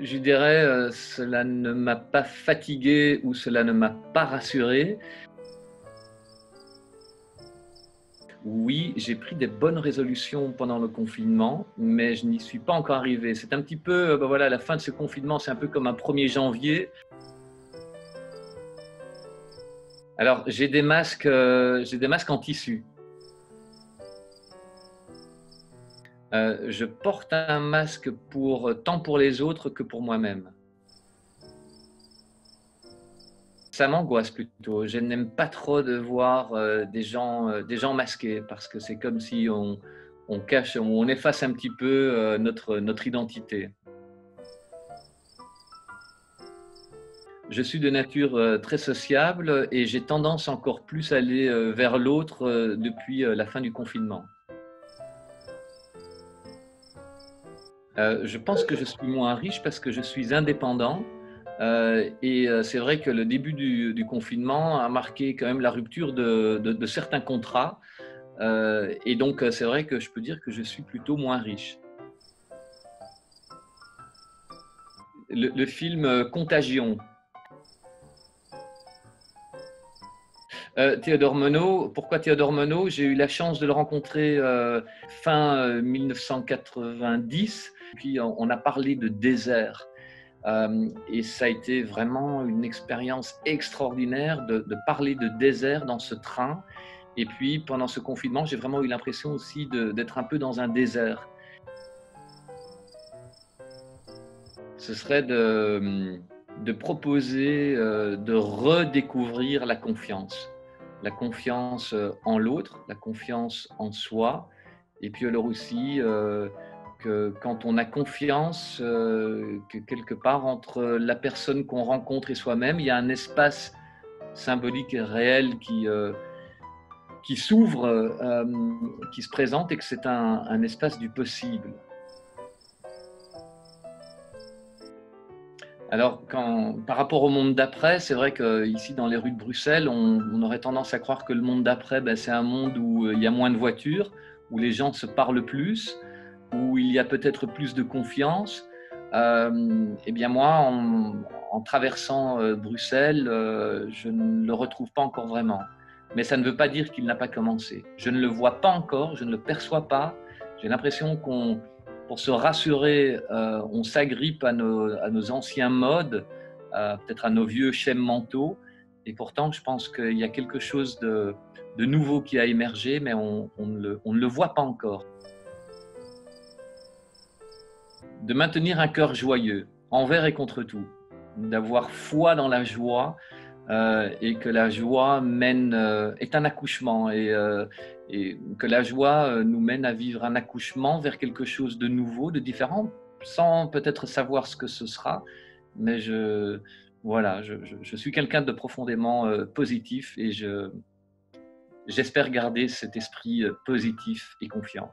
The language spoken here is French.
Je dirais, cela ne m'a pas fatigué ou cela ne m'a pas rassuré. Oui, j'ai pris des bonnes résolutions pendant le confinement, mais je n'y suis pas encore arrivé. C'est un petit peu, voilà, la fin de ce confinement, c'est un peu comme un 1er janvier. Alors, j'ai des masques en tissu. Je porte un masque tant pour les autres que pour moi-même. Ça m'angoisse plutôt. Je n'aime pas trop de voir des gens masqués parce que c'est comme si on cache, on efface un petit peu notre identité. Je suis de nature très sociable et j'ai tendance encore plus à aller vers l'autre depuis la fin du confinement. Je pense que je suis moins riche parce que je suis indépendant. C'est vrai que le début du confinement a marqué quand même la rupture de certains contrats. Donc, c'est vrai que je peux dire que je suis plutôt moins riche. Le film Contagion. Théodore Monod, pourquoi Théodore Monod? J'ai eu la chance de le rencontrer fin 1990. Puis on a parlé de désert. Et ça a été vraiment une expérience extraordinaire de parler de désert dans ce train. Et puis pendant ce confinement, j'ai vraiment eu l'impression aussi d'être un peu dans un désert. Ce serait de proposer de redécouvrir la confiance. La confiance en l'autre, la confiance en soi. Et puis alors aussi que quand on a confiance, que quelque part entre la personne qu'on rencontre et soi-même, il y a un espace symbolique et réel qui s'ouvre, qui se présente et que c'est un espace du possible. Alors, par rapport au monde d'après, c'est vrai qu'ici dans les rues de Bruxelles, on aurait tendance à croire que le monde d'après, ben, c'est un monde où il y a moins de voitures, où les gens se parlent plus, où il y a peut-être plus de confiance. Eh bien moi, en traversant Bruxelles, je ne le retrouve pas encore vraiment. Mais ça ne veut pas dire qu'il n'a pas commencé. Je ne le vois pas encore, je ne le perçois pas. J'ai l'impression pour se rassurer, on s'agrippe à nos anciens modes, peut-être à nos vieux schèmes mentaux. Et pourtant, je pense qu'il y a quelque chose de nouveau qui a émergé, mais on ne le voit pas encore. De maintenir un cœur joyeux, envers et contre tout. D'avoir foi dans la joie et que la joie est un accouchement et que la joie nous mène à vivre un accouchement vers quelque chose de nouveau, de différent, sans peut-être savoir ce que ce sera. Mais voilà, je suis quelqu'un de profondément positif et j'espère garder cet esprit positif et confiant.